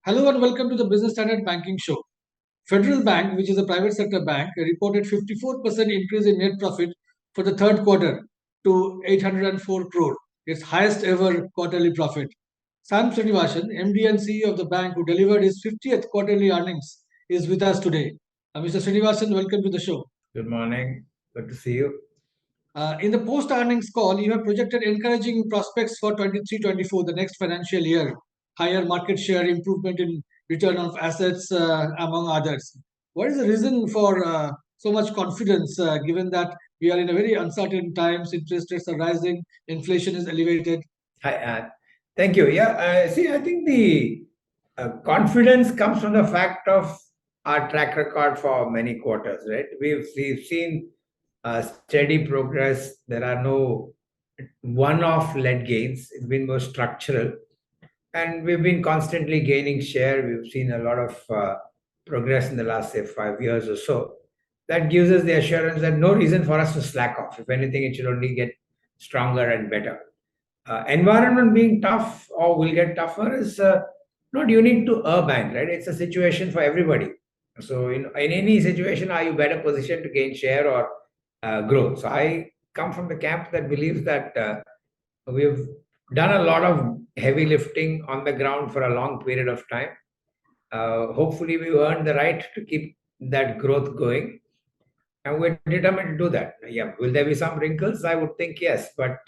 Hello and welcome to the Business Standard Banking Show. Federal Bank, which is a private sector bank, reported 54% increase in net profit for the third quarter to 804 crore, its highest ever quarterly profit. Shyam Srinivasan, MD and CEO of the bank, who delivered his 50th quarterly earnings, is with us today. Mr. Srinivasan, welcome to the show. Good morning. Good to see you. In the post earnings call, you have projected encouraging prospects for 23-24, the next financial year, higher market share, improvement in return of assets, among others. What is the reason for so much confidence, given that we are in a very uncertain times, interest rates are rising, inflation is elevated? Hi, thank you. I think the confidence comes from the fact of our track record for many quarters, right? We've seen steady progress. There are no one-off led gains. It's been more structural, and we've been constantly gaining share. We've seen a lot of progress in the last, say, 5 years or so. That gives us the assurance that no reason for us to slack off. If anything, it should only get stronger and better. Environment being tough or will get tougher is not unique to a bank, right? It's a situation for everybody. So in any situation, are you better positioned to gain share or grow? So I come from the camp that believes that we've done a lot of heavy lifting on the ground for a long period of time. Hopefully, we've earned the right to keep that growth going, and we're determined to do that. Yeah, will there be some wrinkles? I would think yes, but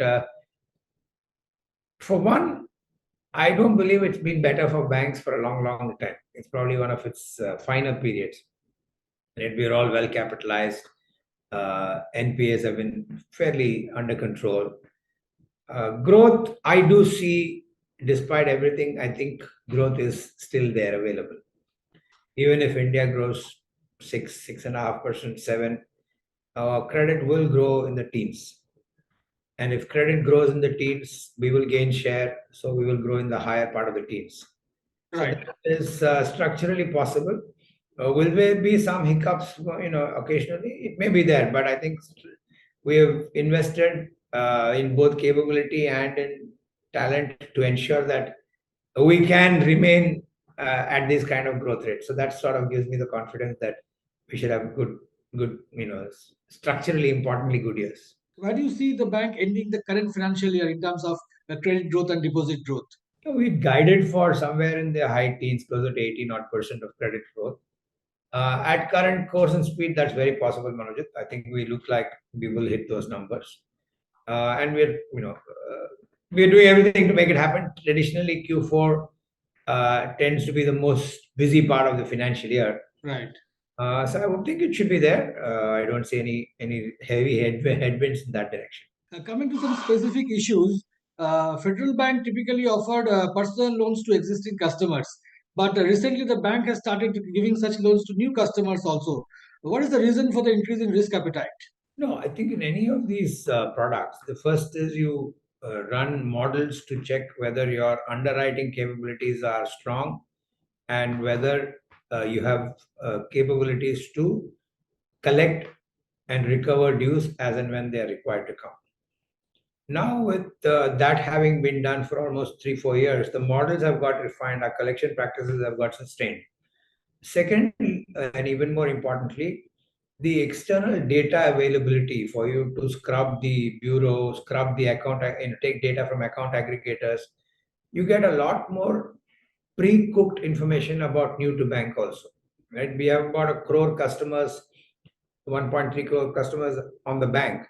for one, I don't believe it's been better for banks for a long, long time. It's probably one of its finer periods. And we're all well capitalized. NPAs have been fairly under control. Growth, I do see, despite everything, I think growth is still there available. Even if India grows 6.5%, 7%, credit will grow in the teens. And if credit grows in the teens, we will gain share. So we will grow in the higher part of the teens. Right. So that is structurally possible. Will there be some hiccups, occasionally? It may be there, but I think we have invested in both capability and in talent to ensure that we can remain at this kind of growth rate. So that sort of gives me the confidence that we should have good, structurally importantly good years. Where do you see the bank ending the current financial year in terms of credit growth and deposit growth? We guided for somewhere in the high teens, closer to 80% of credit growth. At current course and speed, that's very possible, Manojit. I think we look like we will hit those numbers, and we're doing everything to make it happen. Traditionally, Q4 tends to be the most busy part of the financial year. Right. So I would think it should be there. I don't see any heavy headwinds in that direction. Coming to some specific issues, Federal Bank typically offered personal loans to existing customers, but recently the bank has started giving such loans to new customers also. What is the reason for the increase in risk appetite? No, I think in any of these products, the first is you run models to check whether your underwriting capabilities are strong and whether you have capabilities to collect and recover dues as and when they are required to come. Now, with that having been done for almost 3-4 years, the models have got refined, our collection practices have got sustained. Second, and even more importantly, the external data availability for you to scrub the bureau, scrub the account, and take data from account aggregators, you get a lot more pre-cooked information about new to bank also. Right? We have about 1 crore customers, 1.3 crore customers on the bank.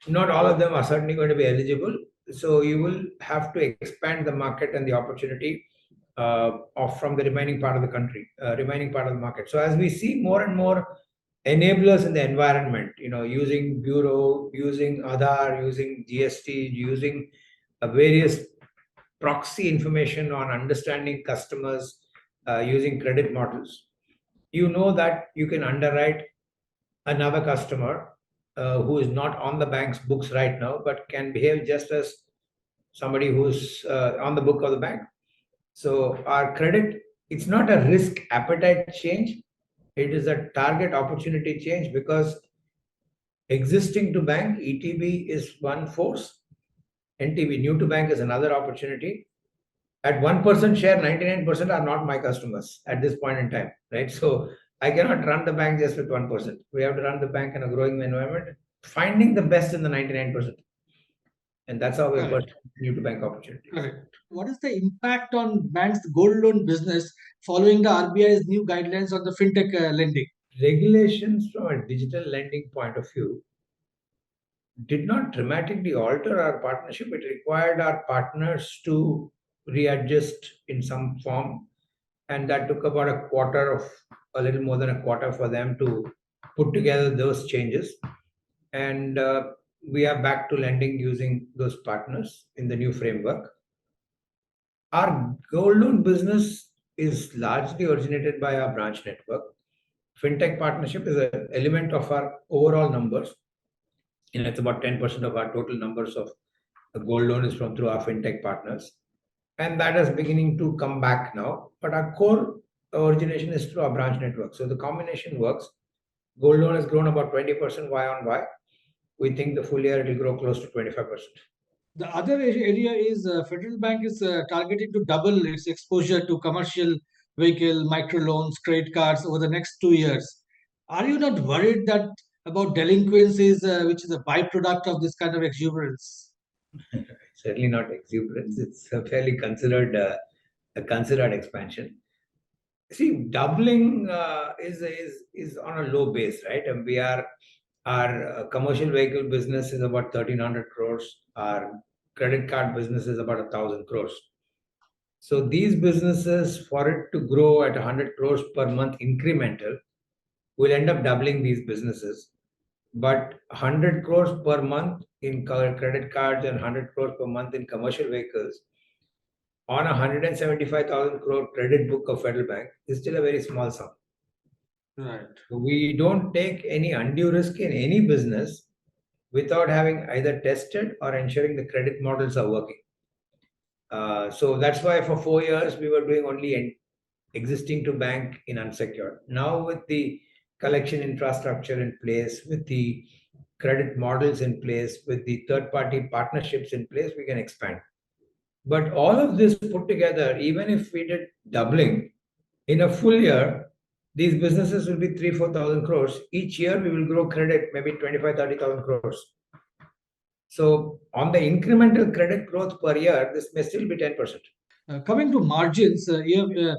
Not all of them are certainly going to be eligible. So you will have to expand the market and the opportunity from the remaining part of the country, remaining part of the market. So as we see more and more enablers in the environment, using bureau, using Aadhaar, using GST, using various proxy information on understanding customers, using credit models, that you can underwrite another customer who is not on the bank's books right now, but can behave just as somebody who's on the book of the bank. So our credit, it's not a risk appetite change. It is a target opportunity change because existing to bank, ETB is one force. NTB, new to bank, is another opportunity. At 1% share, 99% are not my customers at this point in time, right? So I cannot run the bank just with 1%. We have to run the bank in a growing environment, finding the best in the 99%. And that's how we're Correct. pursuing new to bank opportunities. Correct. What is the impact on banks' gold loan business following the RBI's new guidelines on the fintech lending? Regulations from a digital lending point of view did not dramatically alter our partnership. It required our partners to readjust in some form, and that took about a quarter of a little more than a quarter for them to put together those changes. And we are back to lending using those partners in the new framework. Our gold loan business is largely originated by our branch network. Fintech partnership is an element of our overall numbers. It's about 10% of our total numbers of the gold loan is from through our fintech partners. And that is beginning to come back now. But our core origination is through our branch network. So the combination works. Gold loan has grown about 20% Y on Y. We think the full year it will grow close to 25%. The other area is Federal Bank is targeting to double its exposure to commercial vehicle, microloans, credit cards over the next 2 years. Are you not worried that about delinquencies, which is a byproduct of this kind of exuberance? Certainly not exuberance. It's a fairly a considered expansion. See, doubling is on a low base, right? And we are our commercial vehicle business is about 1,300 crores. Our credit card business is about 1,000 crores. So these businesses, for it to grow at 100 crores per month incremental, will end up doubling these businesses. But 100 crores per month in credit cards and 100 crores per month in commercial vehicles on a 175,000 crore credit book of Federal Bank is still a very small sum. Right. We don't take any undue risk in any business without having either tested or ensuring the credit models are working. So that's why for 4 years we were doing only existing to bank in unsecured. Now with the collection infrastructure in place, with the credit models in place, with the third party partnerships in place, we can expand. But all of this put together, even if we did doubling in a full year, these businesses will be 3,000-4,000 crores. Each year we will grow credit maybe 25,000-30,000 crores. So on the incremental credit growth per year, this may still be 10%. Coming to margins, your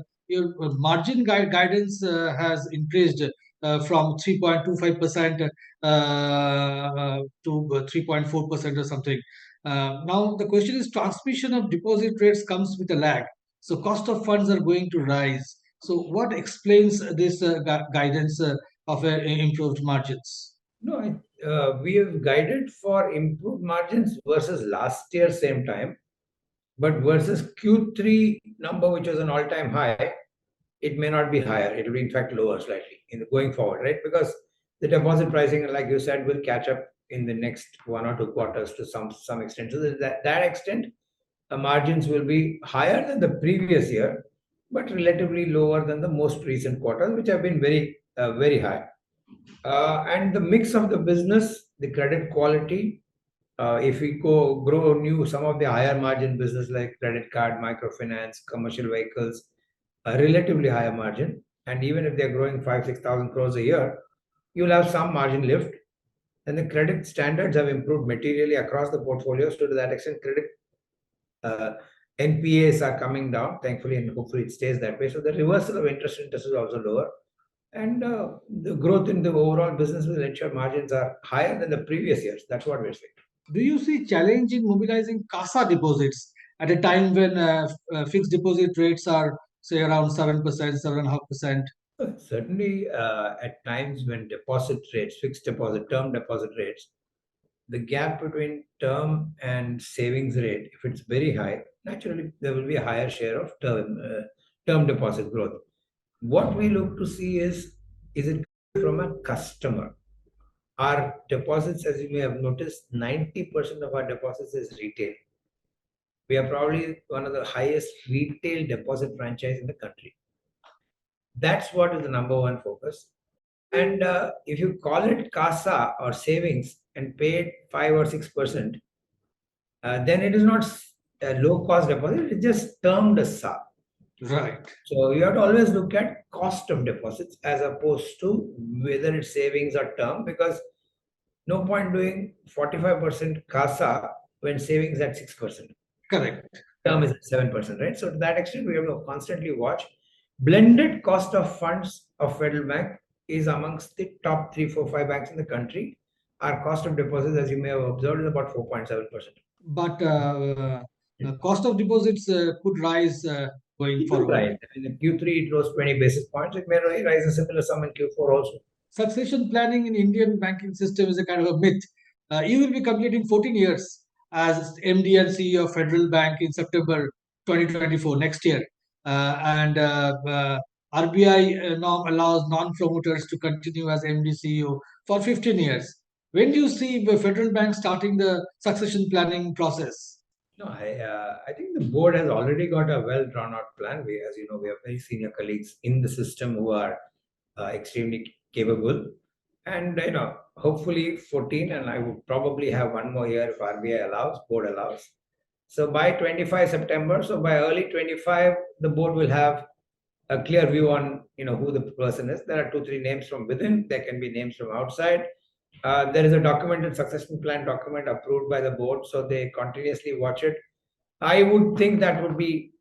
margin guidance has increased from 3.25% to 3.4% or something. Now, the question is transmission of deposit rates comes with a lag. So, cost of funds are going to rise. So, what explains this guidance of improved margins? No, we have guided for improved margins versus last year same time, but versus Q3 number, which was an all-time high, it may not be higher. It will be in fact lower slightly in going forward, right? Because the deposit pricing, like you said, will catch up in the next 1 or 2 quarters to some extent. So that extent, the margins will be higher than the previous year, but relatively lower than the most recent quarters, which have been very high. And the mix of the business, the credit quality, if we grow new some of the higher margin business like credit card, microfinance, commercial vehicles, a relatively higher margin, and even if they're growing 5,000-6,000 crores a year, you'll have some margin lift. And the credit standards have improved materially across the portfolio. So to that extent, credit uh, NPAs are coming down, thankfully, and hopefully it stays that way. So the reversal of interest is also lower. And the growth in the overall business will ensure margins are higher than the previous years. That's what we're saying. Do you see challenge in mobilizing CASA deposits at a time when fixed deposit rates are, say, around 7%, 7.5%? Certainly, at times when deposit rates, fixed deposit, term deposit rates, the gap between term and savings rate, if it's very high, naturally there will be a higher share of term deposit growth. What we look to see is it from a customer? Our deposits, as you may have noticed, 90% of our deposits is retail. We are probably one of the highest retail deposit franchise in the country. That's what is the number one focus. And if you call it CASA or savings and paid 5 or 6%, then it is not a low cost deposit, it's just termed as SA. Right. So you have to always look at cost of deposits as opposed to whether it's savings or term, because no point doing 45% CASA when savings at 6%. Correct. Term is at 7%, right? So to that extent, we have to constantly watch. Blended cost of funds of Federal Bank is amongst the top 3, 4, 5 banks in the country. Our cost of deposits, as you may have observed, is about 4.7%. But cost of deposits could rise going It will forward. rise. In Q3, it rose 20 basis points. It may rise a similar sum in Q4 also. Succession planning in Indian banking system is a kind of a myth. You will be completing 14 years as MD and CEO of Federal Bank in September 2024 next year, and RBI norm allows non-promoters to continue as MD CEO for 15 years. When do you see the Federal Bank starting the succession planning process? No, I think the board has already got a well drawn out plan. We, as you know, we have very senior colleagues in the system who are extremely capable, and hopefully 14, and I would probably have one more year if RBI allows, board allows. So by 25 September, so by early 25, the board will have a clear view on who the person is. There are 2, 3 names from within. There can be names from outside. There is a documented succession plan document approved by the board, so they continuously watch it. I would think that would be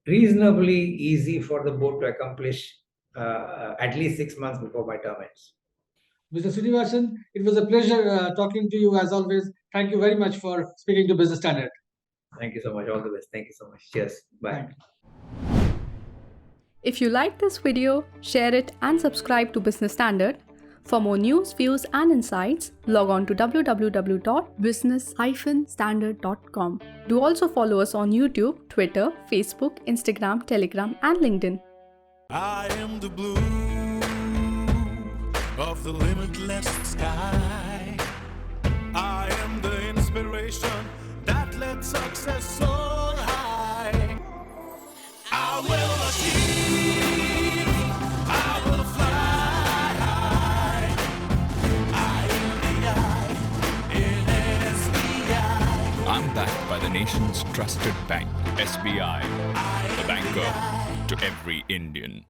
reasonably easy for the board to accomplish at least 6 months before my term ends. Mr. Srinivasan, it was a pleasure talking to you as always. Thank you very much for speaking to Business Standard. Thank you so much. All the best. Thank you so much. Cheers. Bye. Thank you. If you like this video, share it and subscribe to Business Standard. For more news, views and insights, log on to www.business-standard.com. Do also follow us on YouTube, Twitter, Facebook, Instagram, Telegram and LinkedIn. I am the blue of the limitless sky. I am the inspiration that led success soar high. I will achieve, I will fly high. I am the I in SBI. I'm backed by the nation's trusted bank, SBI, the banker to every Indian.